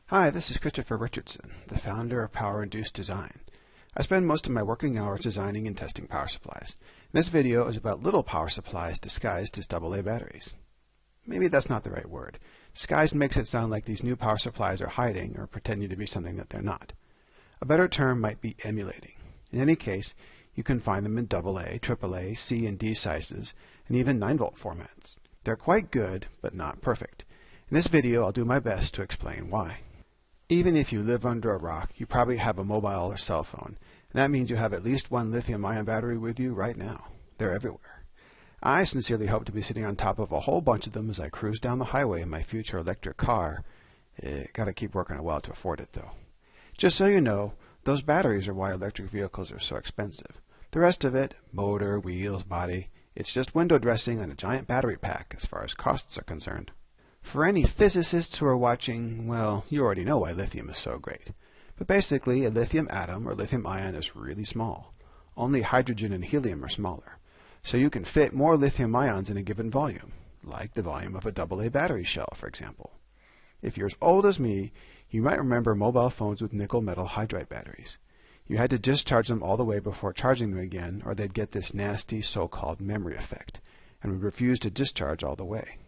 Hi, this is Christopher Richardson, the founder of Power-Induced Design. I spend most of my working hours designing and testing power supplies. This video is about little power supplies disguised as AA batteries. Maybe that's not the right word. Disguised makes it sound like these new power supplies are hiding or pretending to be something that they're not. A better term might be emulating. In any case, you can find them in AA, AAA, C and D sizes, and even 9-volt formats. They're quite good, but not perfect. In this video, I'll do my best to explain why. Even if you live under a rock, you probably have a mobile or cell phone, and that means you have at least one lithium-ion battery with you right now. They're everywhere. I sincerely hope to be sitting on top of a whole bunch of them as I cruise down the highway in my future electric car. Gotta keep working a while to afford it, though. Just so you know, those batteries are why electric vehicles are so expensive. The rest of it, motor, wheels, body, it's just window dressing on a giant battery pack as far as costs are concerned. For any physicists who are watching, well, you already know why lithium is so great. But basically, a lithium atom or lithium ion is really small. Only hydrogen and helium are smaller. So you can fit more lithium ions in a given volume, like the volume of a AA battery shell, for example. If you're as old as me, you might remember mobile phones with nickel metal hydride batteries. You had to discharge them all the way before charging them again, or they'd get this nasty so-called memory effect, and would refuse to discharge all the way.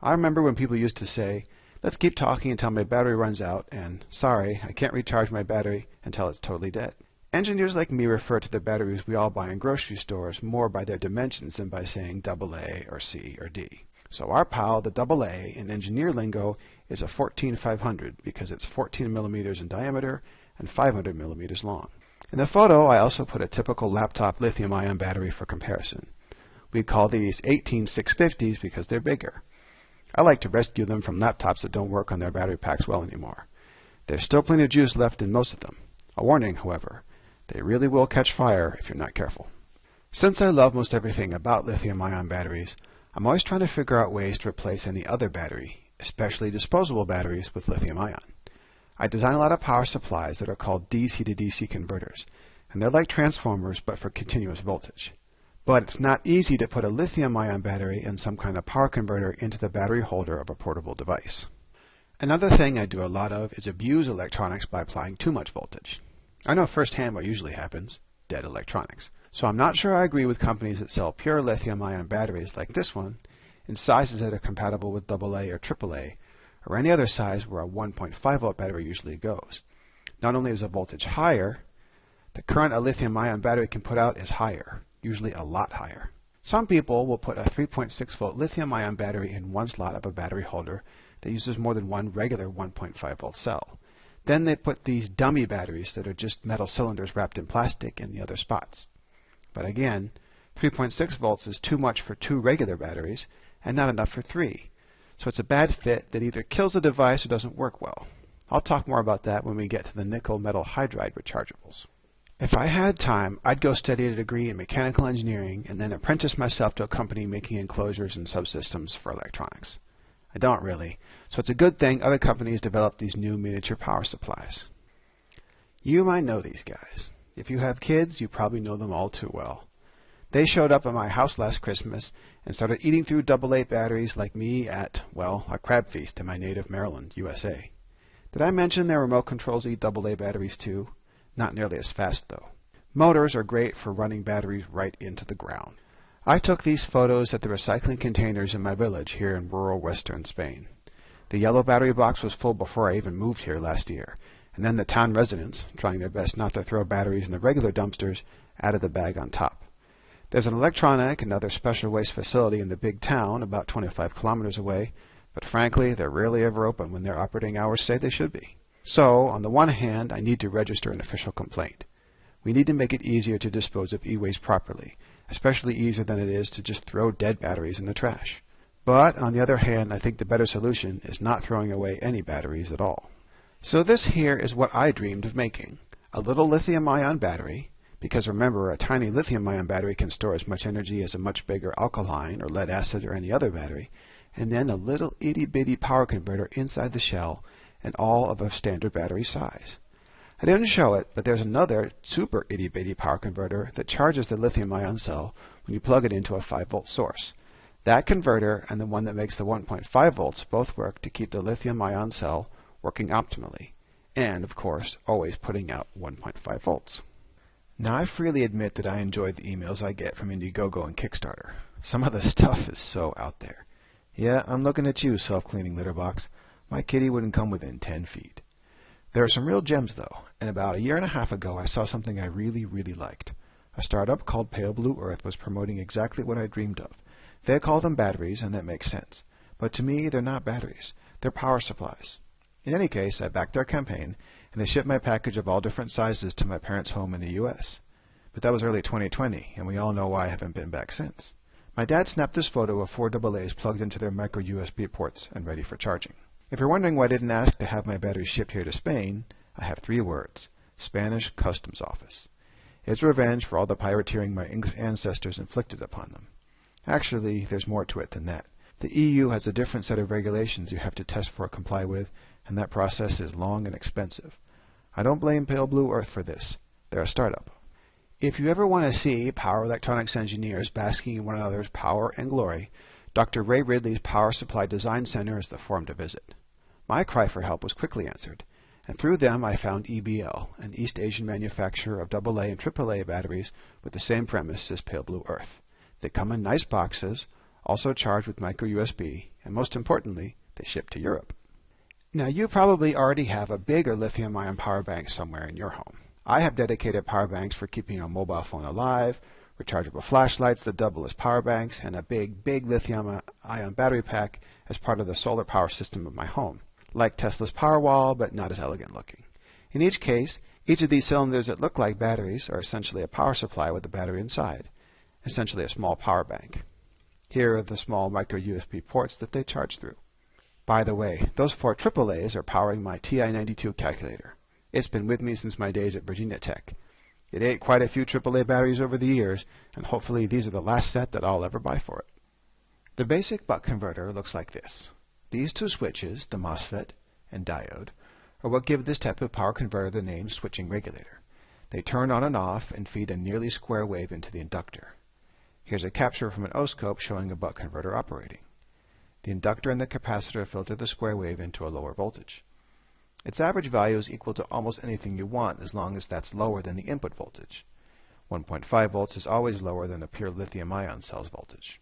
I remember when people used to say, let's keep talking until my battery runs out, and sorry, I can't recharge my battery until it's totally dead. Engineers like me refer to the batteries we all buy in grocery stores more by their dimensions than by saying AA or C or D. So our pal, the AA, in engineer lingo, is a 14500 because it's 14 millimeters in diameter and 500 millimeters long. In the photo, I also put a typical laptop lithium-ion battery for comparison. We call these 18650s because they're bigger. I like to rescue them from laptops that don't work on their battery packs well anymore. There's still plenty of juice left in most of them. A warning, however, they really will catch fire if you're not careful. Since I love most everything about lithium-ion batteries, I'm always trying to figure out ways to replace any other battery, especially disposable batteries, with lithium-ion. I design a lot of power supplies that are called DC to DC converters, and they're like transformers but for continuous voltage. But it's not easy to put a lithium-ion battery and some kind of power converter into the battery holder of a portable device. Another thing I do a lot of is abuse electronics by applying too much voltage. I know firsthand what usually happens: dead electronics. So I'm not sure I agree with companies that sell pure lithium-ion batteries like this one in sizes that are compatible with AA or AAA, or any other size where a 1.5 volt battery usually goes. Not only is the voltage higher, the current a lithium-ion battery can put out is higher. Usually a lot higher. Some people will put a 3.6 volt lithium-ion battery in one slot of a battery holder that uses more than one regular 1.5 volt cell. Then they put these dummy batteries that are just metal cylinders wrapped in plastic in the other spots. But again, 3.6 volts is too much for 2 regular batteries and not enough for 3. So it's a bad fit that either kills the device or doesn't work well. I'll talk more about that when we get to the nickel metal hydride rechargeables. If I had time, I'd go study a degree in mechanical engineering and then apprentice myself to a company making enclosures and subsystems for electronics. I don't really, so it's a good thing other companies develop these new miniature power supplies. You might know these guys. If you have kids, you probably know them all too well. They showed up at my house last Christmas and started eating through AA batteries like me at, well, a crab feast in my native Maryland, USA. Did I mention their remote controls eat AA batteries too? Not nearly as fast, though. Motors are great for running batteries right into the ground. I took these photos at the recycling containers in my village here in rural western Spain. The yellow battery box was full before I even moved here last year, and then the town residents, trying their best not to throw batteries in the regular dumpsters, added the bag on top. There's an electronic and other special waste facility in the big town about 25 kilometers away, but frankly, they're rarely ever open when their operating hours say they should be. So, on the one hand, I need to register an official complaint. We need to make it easier to dispose of e-waste properly, especially easier than it is to just throw dead batteries in the trash. But, on the other hand, I think the better solution is not throwing away any batteries at all. So this here is what I dreamed of making. A little lithium-ion battery, because remember, a tiny lithium-ion battery can store as much energy as a much bigger alkaline or lead acid or any other battery, and then a little itty-bitty power converter inside the shell, and all of a standard battery size. I didn't show it, but there's another super itty-bitty power converter that charges the lithium-ion cell when you plug it into a 5-volt source. That converter and the one that makes the 1.5 volts both work to keep the lithium-ion cell working optimally, and, of course, always putting out 1.5 volts. Now, I freely admit that I enjoy the emails I get from Indiegogo and Kickstarter. Some of the stuff is so out there. Yeah, I'm looking at you, self-cleaning litter box. My kitty wouldn't come within 10 feet. There are some real gems, though, and about a year and a half ago I saw something I really, really liked. A startup called Pale Blue Earth was promoting exactly what I dreamed of. They call them batteries, and that makes sense. But to me, they're not batteries. They're power supplies. In any case, I backed their campaign, and they shipped my package of all different sizes to my parents' home in the U.S. But that was early 2020, and we all know why I haven't been back since. My dad snapped this photo of 4 AA's plugged into their micro USB ports and ready for charging. If you're wondering why I didn't ask to have my batteries shipped here to Spain, I have 3 words: Spanish Customs Office. It's revenge for all the pirateering my English ancestors inflicted upon them. Actually, there's more to it than that. The EU has a different set of regulations you have to test for or comply with, and that process is long and expensive. I don't blame Pale Blue Earth for this. They're a startup. If you ever want to see power electronics engineers basking in one another's power and glory, Dr. Ray Ridley's Power Supply Design Center is the forum to visit. My cry for help was quickly answered, and through them I found EBL, an East Asian manufacturer of AA and AAA batteries with the same premise as Pale Blue Earth. They come in nice boxes, also charged with micro USB, and most importantly, they ship to Europe. Now, you probably already have a big or lithium-ion power bank somewhere in your home. I have dedicated power banks for keeping a mobile phone alive, rechargeable flashlights that double as power banks, and a big lithium-ion battery pack as part of the solar power system of my home. Like Tesla's Powerwall, but not as elegant looking. In each case, each of these cylinders that look like batteries are essentially a power supply with a battery inside, essentially a small power bank. Here are the small micro USB ports that they charge through. By the way, those 4 AAAs are powering my TI-92 calculator. It's been with me since my days at Virginia Tech. It ate quite a few AAA batteries over the years, and hopefully these are the last set that I'll ever buy for it. The basic buck converter looks like this. These 2 switches, the MOSFET and diode, are what give this type of power converter the name switching regulator. They turn on and off and feed a nearly square wave into the inductor. Here's a capture from an oscilloscope showing a buck converter operating. The inductor and the capacitor filter the square wave into a lower voltage. Its average value is equal to almost anything you want as long as that's lower than the input voltage. 1.5 volts is always lower than a pure lithium-ion cell's voltage.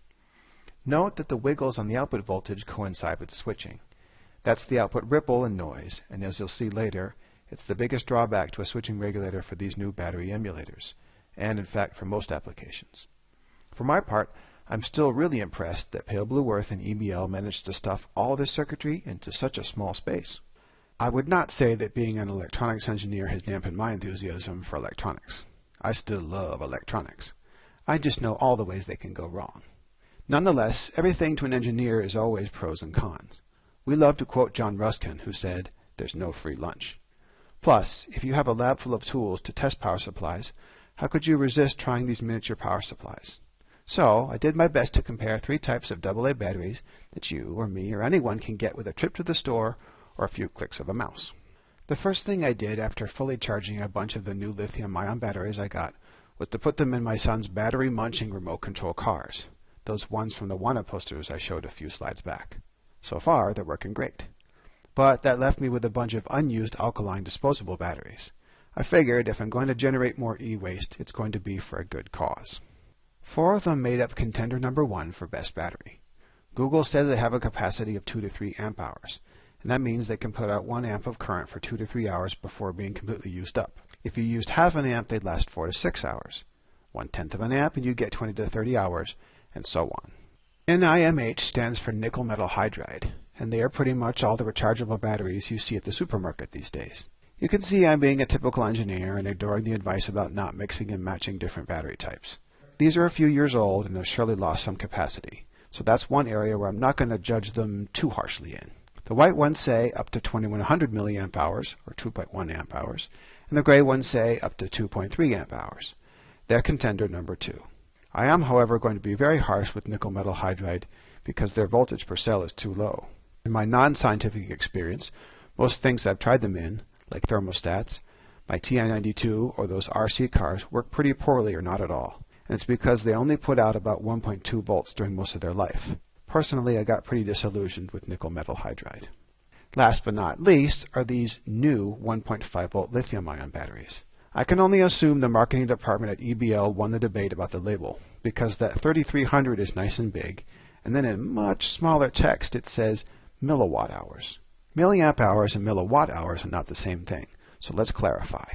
Note that the wiggles on the output voltage coincide with the switching. That's the output ripple and noise, and as you'll see later, it's the biggest drawback to a switching regulator for these new battery emulators, and in fact for most applications. For my part, I'm still really impressed that Pale Blue Earth and EBL managed to stuff all this circuitry into such a small space. I would not say that being an electronics engineer has dampened my enthusiasm for electronics. I still love electronics. I just know all the ways they can go wrong. Nonetheless, everything to an engineer is always pros and cons. We love to quote John Ruskin, who said, "There's no free lunch." Plus, if you have a lab full of tools to test power supplies, how could you resist trying these miniature power supplies? So, I did my best to compare 3 types of AA batteries that you or me or anyone can get with a trip to the store or a few clicks of a mouse. The first thing I did after fully charging a bunch of the new lithium-ion batteries I got was to put them in my son's battery-munching remote control cars, those ones from the wanted posters I showed a few slides back. So far, they're working great. But that left me with a bunch of unused alkaline disposable batteries. I figured if I'm going to generate more e-waste, it's going to be for a good cause. 4 of them made up contender number 1 for best battery. Google says they have a capacity of 2 to 3 amp hours, and that means they can put out 1 amp of current for 2 to 3 hours before being completely used up. If you used half an amp, they'd last 4 to 6 hours. 1/10 of an amp and you get 20 to 30 hours, and so on. NIMH stands for nickel metal hydride, and they are pretty much all the rechargeable batteries you see at the supermarket these days. You can see I'm being a typical engineer and ignoring the advice about not mixing and matching different battery types. These are a few years old and have surely lost some capacity, so that's one area where I'm not going to judge them too harshly in. The white ones say up to 2100 milliamp hours, or 2.1 amp hours, and the gray ones say up to 2.3 amp hours. They're contender number 2. I am, however, going to be very harsh with nickel metal hydride because their voltage per cell is too low. In my non-scientific experience, most things I've tried them in, like thermostats, my TI-92 or those RC cars, work pretty poorly or not at all, and it's because they only put out about 1.2 volts during most of their life. Personally, I got pretty disillusioned with nickel metal hydride. Last but not least are these new 1.5 volt lithium-ion batteries. I can only assume the marketing department at EBL won the debate about the label, because that 3300 is nice and big, and then in much smaller text it says milliwatt hours. Milliamp hours and milliwatt hours are not the same thing, so let's clarify.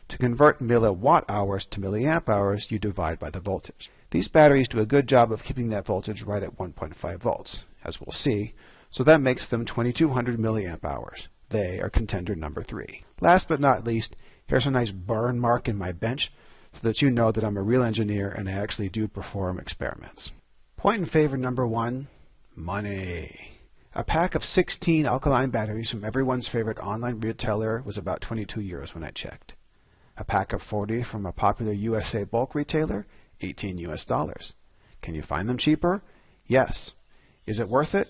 To convert milliwatt hours to milliamp hours, you divide by the voltage. These batteries do a good job of keeping that voltage right at 1.5 volts, as we'll see, so that makes them 2200 milliamp hours. They are contender number 3. Last but not least, here's a nice burn mark in my bench so that you know that I'm a real engineer and I actually do perform experiments. Point in favor number 1, money. A pack of 16 alkaline batteries from everyone's favorite online retailer was about 22 euros when I checked. A pack of 40 from a popular USA bulk retailer, $18 US. Can you find them cheaper? Yes. Is it worth it?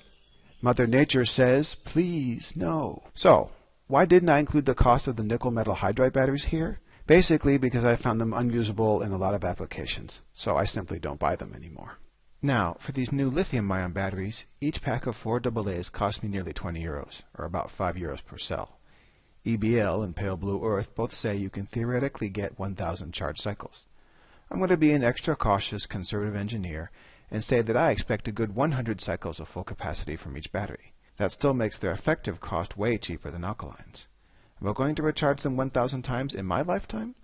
Mother Nature says, please, no. So, why didn't I include the cost of the nickel metal hydride batteries here? Basically because I found them unusable in a lot of applications, so I simply don't buy them anymore. Now, for these new lithium-ion batteries, each pack of 4 AA's cost me nearly 20 euros, or about 5 euros per cell. EBL and Pale Blue Earth both say you can theoretically get 1,000 charge cycles. I'm going to be an extra cautious conservative engineer and say that I expect a good 100 cycles of full capacity from each battery. That still makes their effective cost way cheaper than alkalines. Am I going to recharge them 1,000 times in my lifetime?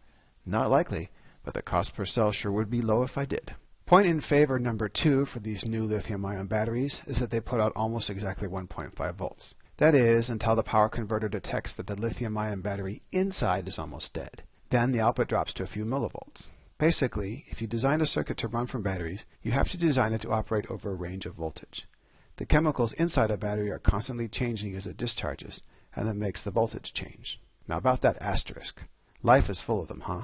Not likely, but the cost per cell sure would be low if I did. Point in favor number 2 for these new lithium-ion batteries is that they put out almost exactly 1.5 volts. That is, until the power converter detects that the lithium-ion battery inside is almost dead. Then the output drops to a few millivolts. Basically, if you design a circuit to run from batteries, you have to design it to operate over a range of voltage. The chemicals inside a battery are constantly changing as it discharges, and that makes the voltage change. Now about that asterisk. Life is full of them, huh?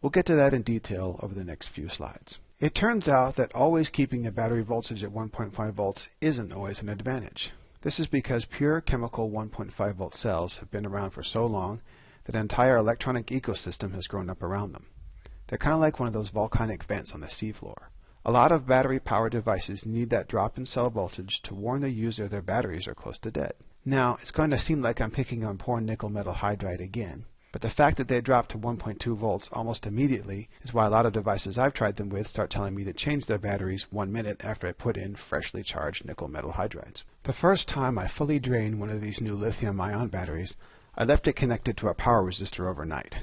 We'll get to that in detail over the next few slides. It turns out that always keeping the battery voltage at 1.5 volts isn't always an advantage. This is because pure chemical 1.5 volt cells have been around for so long that an entire electronic ecosystem has grown up around them. They're kind of like one of those volcanic vents on the seafloor. A lot of battery-powered devices need that drop in cell voltage to warn the user their batteries are close to dead. Now, it's going to seem like I'm picking on poor nickel metal hydride again, but the fact that they drop to 1.2 volts almost immediately is why a lot of devices I've tried them with start telling me to change their batteries 1 minute after I put in freshly charged nickel metal hydrides. The first time I fully drained one of these new lithium-ion batteries, I left it connected to a power resistor overnight.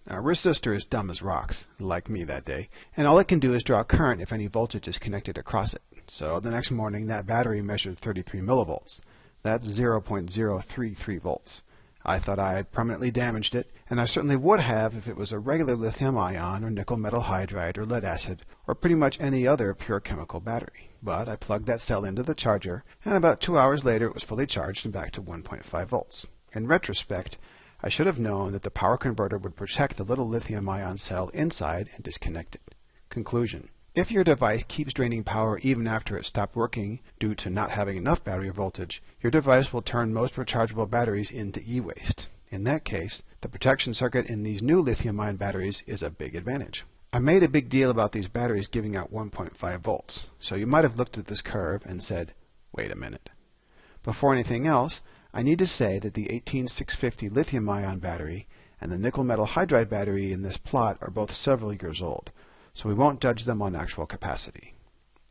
Now, a resistor is dumb as rocks, like me that day, and all it can do is draw current if any voltage is connected across it. So the next morning that battery measured 33 millivolts. That's 0.033 volts. I thought I had permanently damaged it, and I certainly would have if it was a regular lithium-ion or nickel metal hydride or lead acid or pretty much any other pure chemical battery. But I plugged that cell into the charger, and about 2 hours later it was fully charged and back to 1.5 volts. In retrospect, I should have known that the power converter would protect the little lithium-ion cell inside and disconnect it. Conclusion. If your device keeps draining power even after it stopped working due to not having enough battery voltage, your device will turn most rechargeable batteries into e-waste. In that case, the protection circuit in these new lithium-ion batteries is a big advantage. I made a big deal about these batteries giving out 1.5 volts, so you might have looked at this curve and said, wait a minute. Before anything else, I need to say that the 18650 lithium-ion battery and the nickel metal hydride battery in this plot are both several years old, so we won't judge them on actual capacity.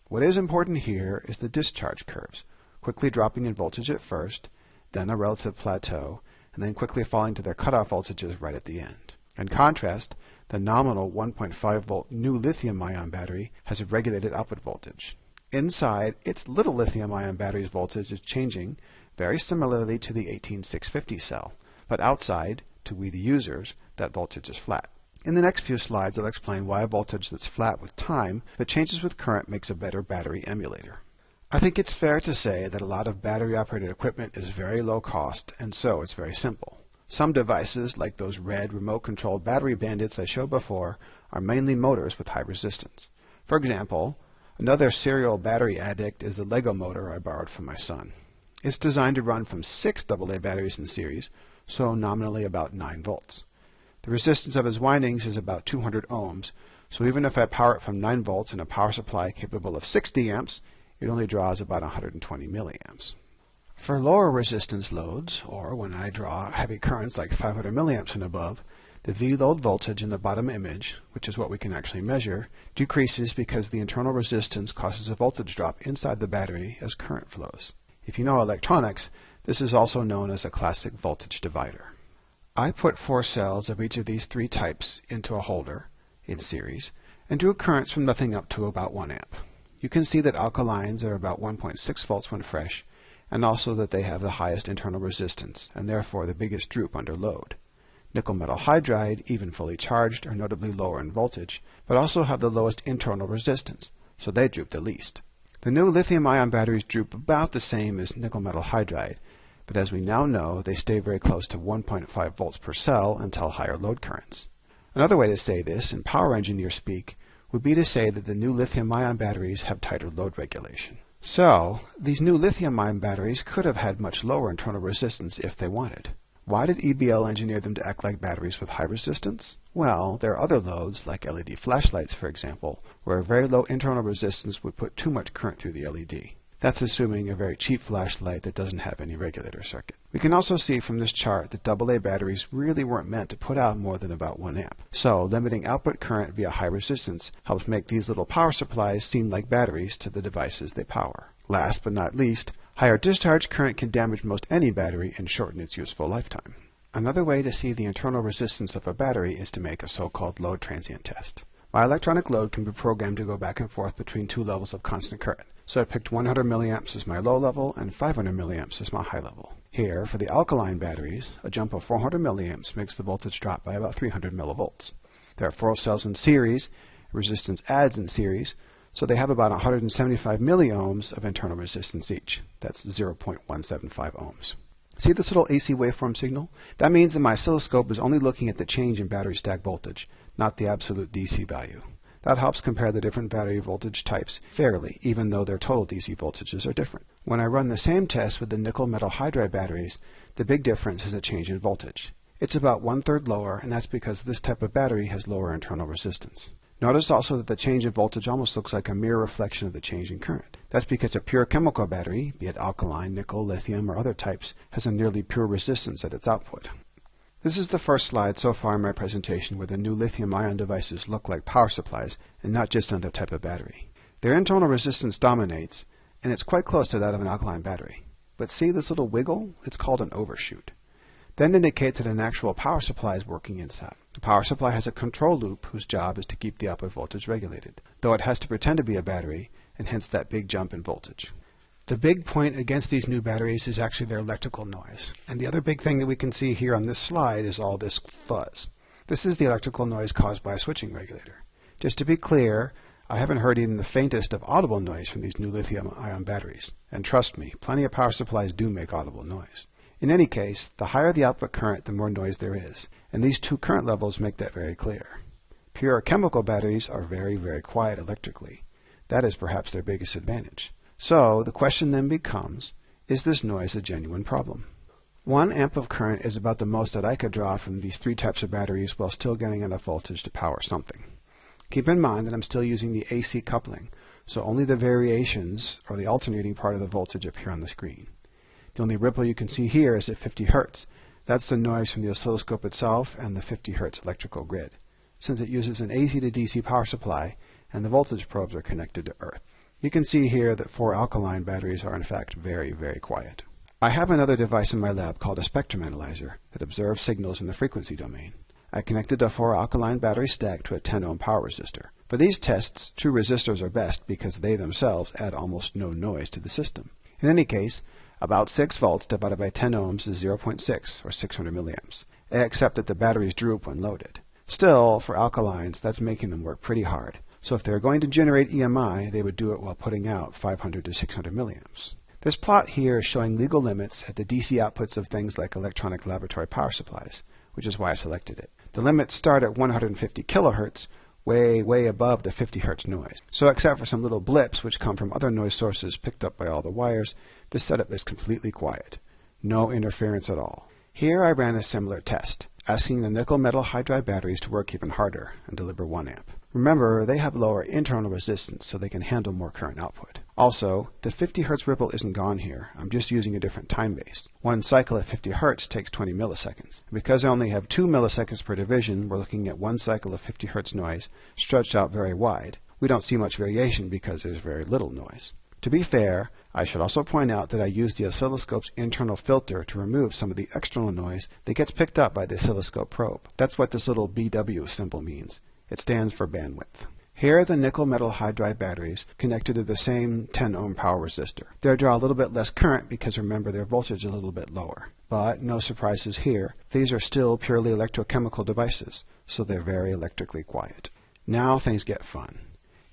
What is important here is the discharge curves, quickly dropping in voltage at first, then a relative plateau, and then quickly falling to their cutoff voltages right at the end. In contrast, the nominal 1.5 volt new lithium-ion battery has a regulated output voltage. Inside, its little lithium-ion battery's voltage is changing very similarly to the 18650 cell, but outside, to we the users, that voltage is flat. In the next few slides I'll explain why a voltage that's flat with time but changes with current makes a better battery emulator. I think it's fair to say that a lot of battery-operated equipment is very low cost, and so it's very simple. Some devices, like those red remote-controlled battery bandits I showed before, are mainly motors with high resistance. For example, another serial battery addict is the Lego motor I borrowed from my son. It's designed to run from 6 AA batteries in series, so nominally about 9 volts. The resistance of its windings is about 200 ohms, so even if I power it from 9 volts and a power supply capable of 60 amps, it only draws about 120 milliamps. For lower resistance loads, or when I draw heavy currents like 500 milliamps and above, the V load voltage in the bottom image, which is what we can actually measure, decreases because the internal resistance causes a voltage drop inside the battery as current flows. If you know electronics, this is also known as a classic voltage divider. I put 4 cells of each of these 3 types into a holder in series and drew currents from nothing up to about 1 amp. You can see that alkalines are about 1.6 volts when fresh, and also that they have the highest internal resistance, and therefore the biggest droop under load. Nickel metal hydride, even fully charged, are notably lower in voltage, but also have the lowest internal resistance, so they droop the least. The new lithium-ion batteries droop about the same as nickel metal hydride, but as we now know, they stay very close to 1.5 volts per cell until higher load currents. Another way to say this, in power engineer speak, would be to say that the new lithium-ion batteries have tighter load regulation. So, these new lithium-ion batteries could have had much lower internal resistance if they wanted. Why did EBL engineer them to act like batteries with high resistance? Well, there are other loads, like LED flashlights for example, where a very low internal resistance would put too much current through the LED. That's assuming a very cheap flashlight that doesn't have any regulator circuit. We can also see from this chart that AA batteries really weren't meant to put out more than about 1 amp. So, limiting output current via high resistance helps make these little power supplies seem like batteries to the devices they power. Last but not least, higher discharge current can damage most any battery and shorten its useful lifetime. Another way to see the internal resistance of a battery is to make a so-called load transient test. My electronic load can be programmed to go back and forth between 2 levels of constant current. So I picked 100 milliamps as my low level and 500 milliamps as my high level. Here, for the alkaline batteries, a jump of 400 milliamps makes the voltage drop by about 300 millivolts. There are 4 cells in series, resistance adds in series, so they have about 175 milliohms of internal resistance each. That's 0.175 ohms. See this little AC waveform signal? That means that my oscilloscope is only looking at the change in battery stack voltage, not the absolute DC value. That helps compare the different battery voltage types fairly, even though their total DC voltages are different. When I run the same test with the nickel metal hydride batteries, the big difference is a change in voltage. It's about 1/3 lower, and that's because this type of battery has lower internal resistance. Notice also that the change in voltage almost looks like a mirror reflection of the change in current. That's because a pure chemical battery, be it alkaline, nickel, lithium, or other types, has a nearly pure resistance at its output. This is the first slide so far in my presentation where the new lithium-ion devices look like power supplies and not just another type of battery. Their internal resistance dominates, and it's quite close to that of an alkaline battery. But see this little wiggle? It's called an overshoot. That indicates that an actual power supply is working inside. The power supply has a control loop whose job is to keep the output voltage regulated, though it has to pretend to be a battery, and hence that big jump in voltage. The big point against these new batteries is actually their electrical noise. And the other big thing that we can see here on this slide is all this fuzz. This is the electrical noise caused by a switching regulator. Just to be clear, I haven't heard even the faintest of audible noise from these new lithium-ion batteries. And trust me, plenty of power supplies do make audible noise. In any case, the higher the output current, the more noise there is. And these 2 current levels make that very clear. Pure chemical batteries are very, very quiet electrically. That is perhaps their biggest advantage. So, the question then becomes, is this noise a genuine problem? 1 amp of current is about the most that I could draw from these 3 types of batteries while still getting enough voltage to power something. Keep in mind that I'm still using the AC coupling, so only the variations, or the alternating part of the voltage, appear on the screen. The only ripple you can see here is at 50 Hz. That's the noise from the oscilloscope itself and the 50 Hz electrical grid, since it uses an AC to DC power supply and the voltage probes are connected to earth. You can see here that 4 alkaline batteries are in fact very, very quiet. I have another device in my lab called a spectrum analyzer that observes signals in the frequency domain. I connected a 4 alkaline battery stack to a 10 ohm power resistor. For these tests, 2 resistors are best because they themselves add almost no noise to the system. In any case, about 6 volts divided by 10 ohms is 0.6 or 600 milliamps, except that the batteries droop when loaded. Still, for alkalines, that's making them work pretty hard. So if they're going to generate EMI, they would do it while putting out 500 to 600 milliamps. This plot here is showing legal limits at the DC outputs of things like electronic laboratory power supplies, which is why I selected it. The limits start at 150 kilohertz, way above the 50 Hz noise. So except for some little blips which come from other noise sources picked up by all the wires, this setup is completely quiet. No interference at all. Here I ran a similar test, asking the nickel metal hydride batteries to work even harder and deliver 1 amp. Remember, they have lower internal resistance so they can handle more current output. Also, the 50 Hz ripple isn't gone here. I'm just using a different time base. One cycle at 50 Hz takes 20 milliseconds. Because I only have 2 milliseconds per division, we're looking at one cycle of 50 Hz noise stretched out very wide. We don't see much variation because there's very little noise. To be fair, I should also point out that I use the oscilloscope's internal filter to remove some of the external noise that gets picked up by the oscilloscope probe. That's what this little BW symbol means. It stands for bandwidth. Here are the nickel metal hydride batteries connected to the same 10 ohm power resistor. They draw a little bit less current because remember their voltage is a little bit lower. But no surprises here. These are still purely electrochemical devices, so they're very electrically quiet. Now things get fun.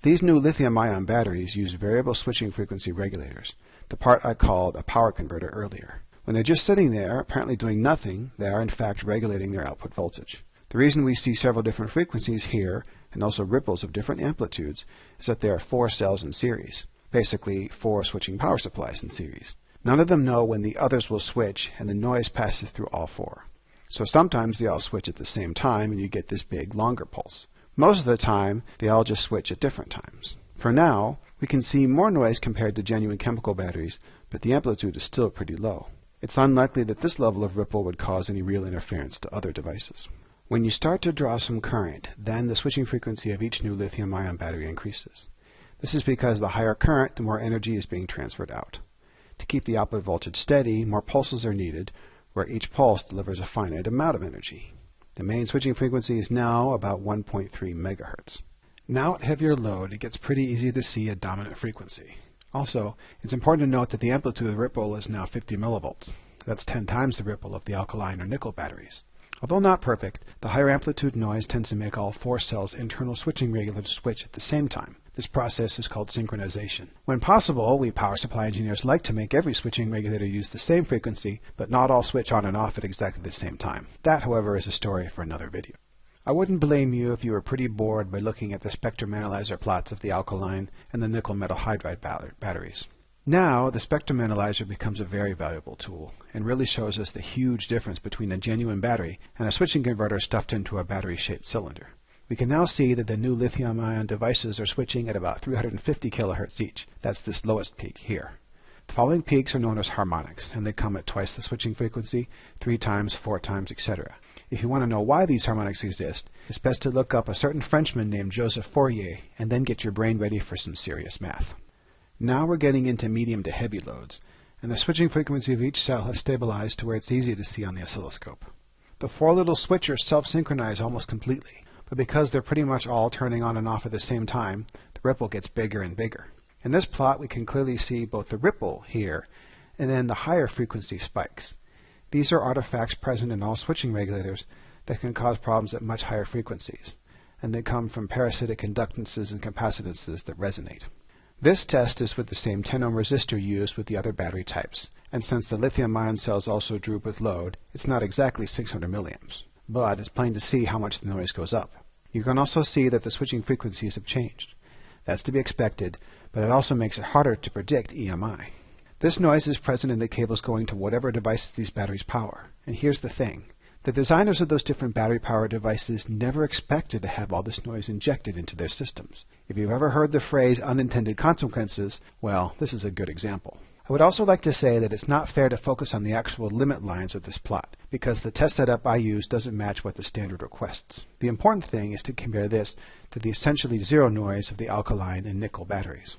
These new lithium-ion batteries use variable switching frequency regulators, the part I called a power converter earlier. When they're just sitting there, apparently doing nothing, they are in fact regulating their output voltage. The reason we see several different frequencies here, and also ripples of different amplitudes, is that there are 4 cells in series, basically 4 switching power supplies in series. None of them know when the others will switch, and the noise passes through all 4. So sometimes they all switch at the same time, and you get this big, longer pulse. Most of the time, they all just switch at different times. For now, we can see more noise compared to genuine chemical batteries, but the amplitude is still pretty low. It's unlikely that this level of ripple would cause any real interference to other devices. When you start to draw some current, then the switching frequency of each new lithium-ion battery increases. This is because the higher current, the more energy is being transferred out. To keep the output voltage steady, more pulses are needed, where each pulse delivers a finite amount of energy. The main switching frequency is now about 1.3 megahertz. Now at heavier load, it gets pretty easy to see a dominant frequency. Also, it's important to note that the amplitude of the ripple is now 50 millivolts. That's 10 times the ripple of the alkaline or nickel batteries. Although not perfect, the higher amplitude noise tends to make all 4 cells' internal switching regulators switch at the same time. This process is called synchronization. When possible, we power supply engineers like to make every switching regulator use the same frequency, but not all switch on and off at exactly the same time. That, however, is a story for another video. I wouldn't blame you if you were pretty bored by looking at the spectrum analyzer plots of the alkaline and the nickel metal hydride batteries. Now, the spectrum analyzer becomes a very valuable tool and really shows us the huge difference between a genuine battery and a switching converter stuffed into a battery-shaped cylinder. We can now see that the new lithium-ion devices are switching at about 350 kilohertz each. That's this lowest peak here. The following peaks are known as harmonics, and they come at twice the switching frequency, 3 times, 4 times, etc. If you want to know why these harmonics exist, it's best to look up a certain Frenchman named Joseph Fourier and then get your brain ready for some serious math. Now we're getting into medium to heavy loads, and the switching frequency of each cell has stabilized to where it's easy to see on the oscilloscope. The 4 little switchers self-synchronize almost completely, but because they're pretty much all turning on and off at the same time, the ripple gets bigger and bigger. In this plot, we can clearly see both the ripple here and then the higher frequency spikes. These are artifacts present in all switching regulators that can cause problems at much higher frequencies, and they come from parasitic inductances and capacitances that resonate. This test is with the same 10 ohm resistor used with the other battery types, and since the lithium-ion cells also droop with load, it's not exactly 600 milliamps. But it's plain to see how much the noise goes up. You can also see that the switching frequencies have changed. That's to be expected, but it also makes it harder to predict EMI. This noise is present in the cables going to whatever devices these batteries power. And here's the thing. The designers of those different battery-powered devices never expected to have all this noise injected into their systems. If you've ever heard the phrase unintended consequences, well, this is a good example. I would also like to say that it's not fair to focus on the actual limit lines of this plot, because the test setup I use doesn't match what the standard requests. The important thing is to compare this to the essentially zero noise of the alkaline and nickel batteries.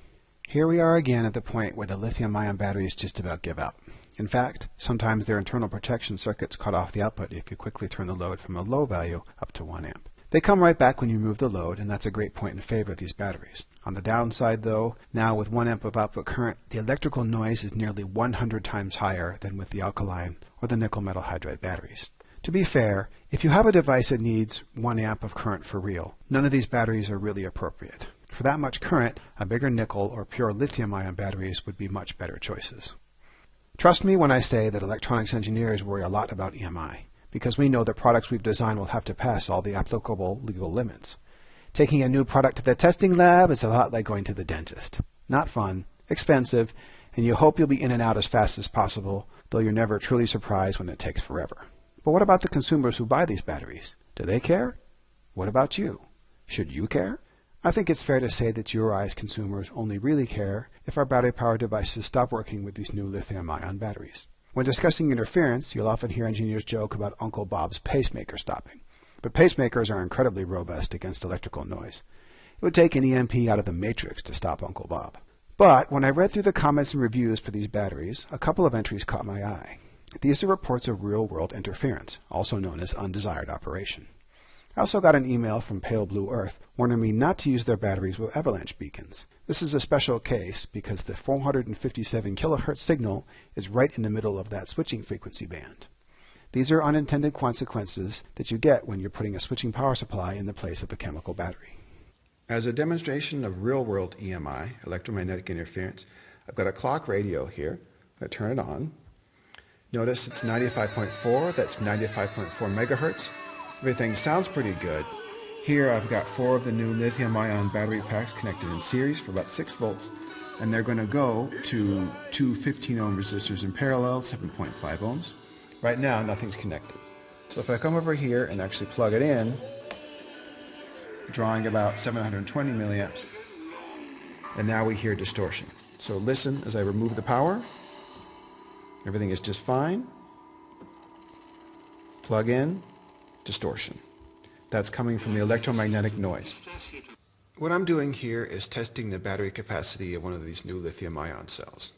Here we are again at the point where the lithium-ion batteries just about give out. In fact, sometimes their internal protection circuits cut off the output if you quickly turn the load from a low value up to 1 amp. They come right back when you remove the load, and that's a great point in favor of these batteries. On the downside, though, now with 1 amp of output current, the electrical noise is nearly 100 times higher than with the alkaline or the nickel metal hydride batteries. To be fair, if you have a device that needs 1 amp of current for real, none of these batteries are really appropriate. For that much current, a bigger nickel or pure lithium-ion batteries would be much better choices. Trust me when I say that electronics engineers worry a lot about EMI, because we know the products we've designed will have to pass all the applicable legal limits. Taking a new product to the testing lab is a lot like going to the dentist. Not fun, expensive, and you hope you'll be in and out as fast as possible, though you're never truly surprised when it takes forever. But what about the consumers who buy these batteries? Do they care? What about you? Should you care? I think it's fair to say that you or I as consumers only really care if our battery-powered devices stop working with these new lithium-ion batteries. When discussing interference, you'll often hear engineers joke about Uncle Bob's pacemaker stopping. But pacemakers are incredibly robust against electrical noise. It would take an EMP out of the Matrix to stop Uncle Bob. But when I read through the comments and reviews for these batteries, a couple of entries caught my eye. These are reports of real-world interference, also known as undesired operation. I also got an email from Pale Blue Earth warning me not to use their batteries with avalanche beacons. This is a special case because the 457 kilohertz signal is right in the middle of that switching frequency band. These are unintended consequences that you get when you're putting a switching power supply in the place of a chemical battery. As a demonstration of real-world EMI, electromagnetic interference, I've got a clock radio here. I'm going to turn it on. Notice it's 95.4, that's 95.4 megahertz. Everything sounds pretty good. Here I've got 4 of the new lithium-ion battery packs connected in series for about 6 volts, and they're going to go to two 15-ohm resistors in parallel, 7.5 ohms. Right now, nothing's connected. So if I come over here and actually plug it in, drawing about 720 milliamps, and now we hear distortion. So listen as I remove the power. Everything is just fine. Plug in, distortion. That's coming from the electromagnetic noise. What I'm doing here is testing the battery capacity of one of these new lithium-ion cells.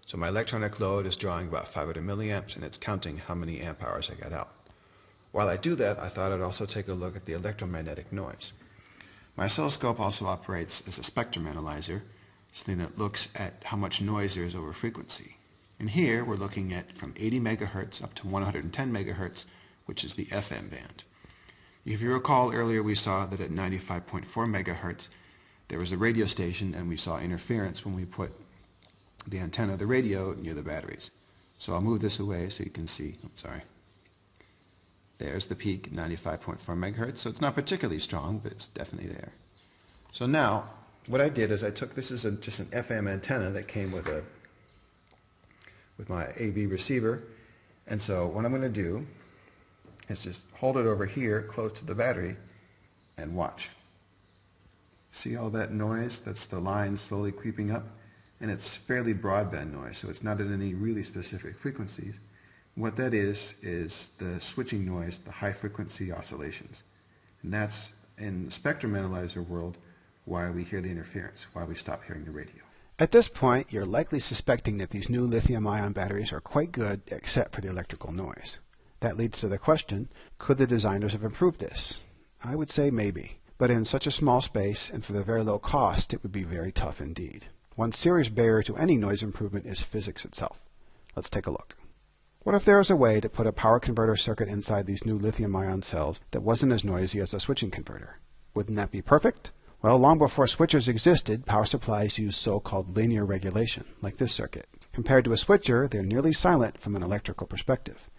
So my electronic load is drawing about 500 milliamps, and it's counting how many amp hours I got out. While I do that, I thought I'd also take a look at the electromagnetic noise. My oscilloscope also operates as a spectrum analyzer, something that looks at how much noise there is over frequency. And here we're looking at from 80 megahertz up to 110 megahertz, which is the FM band. If you recall earlier, we saw that at 95.4 megahertz there was a radio station, and we saw interference when we put the antenna of the radio near the batteries. So I'll move this away so you can see. There's the peak, 95.4 megahertz. So it's not particularly strong, but it's definitely there. So now what I did is I took, this is just an FM antenna that came with my AV receiver, and so what I'm going to do is just hold it over here close to the battery and watch. See all that noise? That's the line slowly creeping up, and it's fairly broadband noise, so it's not at any really specific frequencies. What that is the switching noise, the high frequency oscillations. And that's, in the spectrum analyzer world, why we hear the interference, why we stop hearing the radio. At this point, you're likely suspecting that these new lithium-ion batteries are quite good except for the electrical noise. That leads to the question, could the designers have improved this? I would say maybe, but in such a small space and for the very low cost, it would be very tough indeed. One serious barrier to any noise improvement is physics itself. Let's take a look. What if there was a way to put a power converter circuit inside these new lithium-ion cells that wasn't as noisy as a switching converter? Wouldn't that be perfect? Well, long before switchers existed, power supplies used so-called linear regulation, like this circuit. Compared to a switcher, they're nearly silent from an electrical perspective.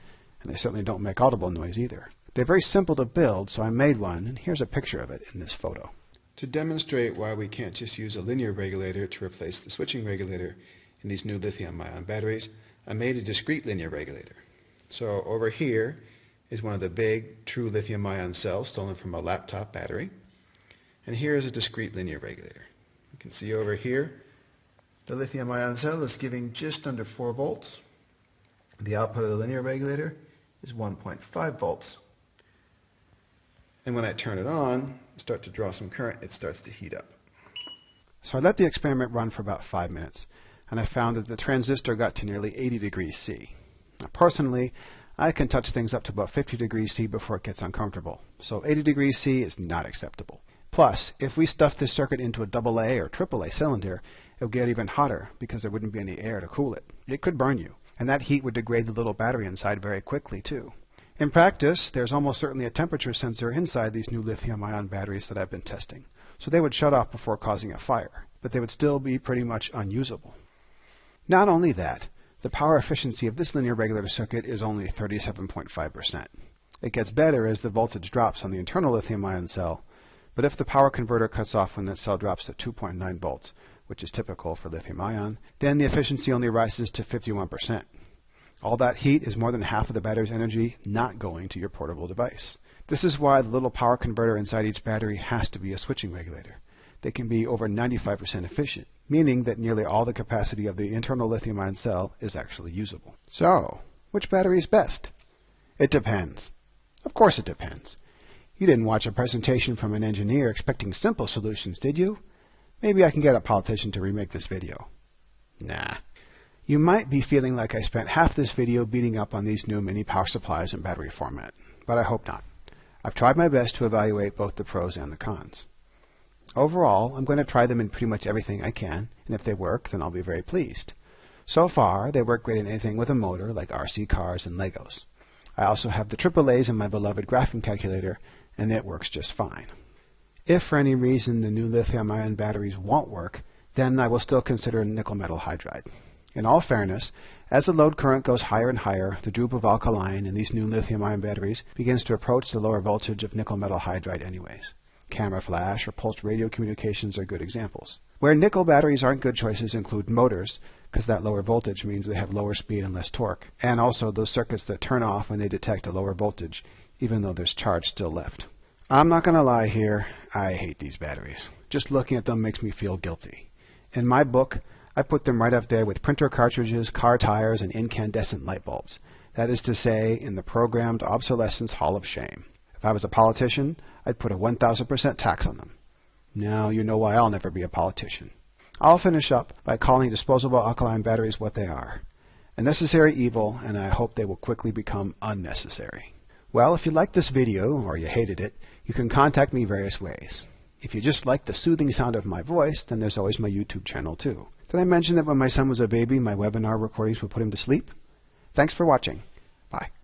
And they certainly don't make audible noise either. They're very simple to build, so I made one, and here's a picture of it in this photo. To demonstrate why we can't just use a linear regulator to replace the switching regulator in these new lithium-ion batteries, I made a discrete linear regulator. So over here is one of the big true lithium-ion cells stolen from a laptop battery. And here is a discrete linear regulator. You can see over here the lithium-ion cell is giving just under 4 volts. The output of the linear regulator is 1.5 volts. And when I turn it on, start to draw some current, it starts to heat up. So I let the experiment run for about 5 minutes, and I found that the transistor got to nearly 80 degrees C. Now, personally, I can touch things up to about 50 degrees C before it gets uncomfortable, so 80 degrees C is not acceptable. Plus, if we stuff this circuit into a AA or AAA cylinder, it would get even hotter because there wouldn't be any air to cool it. It could burn you, and that heat would degrade the little battery inside very quickly, too. In practice, there's almost certainly a temperature sensor inside these new lithium-ion batteries that I've been testing, so they would shut off before causing a fire, but they would still be pretty much unusable. Not only that, the power efficiency of this linear regulator circuit is only 37.5%. It gets better as the voltage drops on the internal lithium-ion cell, but if the power converter cuts off when that cell drops to 2.9 volts, which is typical for lithium-ion, then the efficiency only rises to 51%. All that heat is more than half of the battery's energy not going to your portable device. This is why the little power converter inside each battery has to be a switching regulator. they can be over 95% efficient, meaning that nearly all the capacity of the internal lithium-ion cell is actually usable. So, which battery is best? It depends. Of course it depends. You didn't watch a presentation from an engineer expecting simple solutions, did you? Maybe I can get a politician to remake this video. Nah. You might be feeling like I spent half this video beating up on these new mini power supplies in battery format, but I hope not. I've tried my best to evaluate both the pros and the cons. Overall, I'm going to try them in pretty much everything I can, and if they work, then I'll be very pleased. So far, they work great in anything with a motor, like RC cars and Legos. I also have the AAAs in my beloved graphing calculator, and it works just fine. If for any reason the new lithium-ion batteries won't work, then I will still consider nickel metal hydride. In all fairness, as the load current goes higher and higher, the droop of alkaline in these new lithium-ion batteries begins to approach the lower voltage of nickel metal hydride anyways. Camera flash or pulsed radio communications are good examples. Where nickel batteries aren't good choices include motors, because that lower voltage means they have lower speed and less torque, and also those circuits that turn off when they detect a lower voltage, even though there's charge still left. I'm not going to lie here, I hate these batteries. Just looking at them makes me feel guilty. In my book, I put them right up there with printer cartridges, car tires, and incandescent light bulbs. That is to say, in the programmed obsolescence hall of shame. If I was a politician, I'd put a 1,000% tax on them. Now you know why I'll never be a politician. I'll finish up by calling disposable alkaline batteries what they are. A necessary evil, and I hope they will quickly become unnecessary. Well, if you liked this video, or you hated it, you can contact me various ways. If you just like the soothing sound of my voice, then there's always my YouTube channel too. Did I mention that when my son was a baby, my webinar recordings would put him to sleep? Thanks for watching. Bye.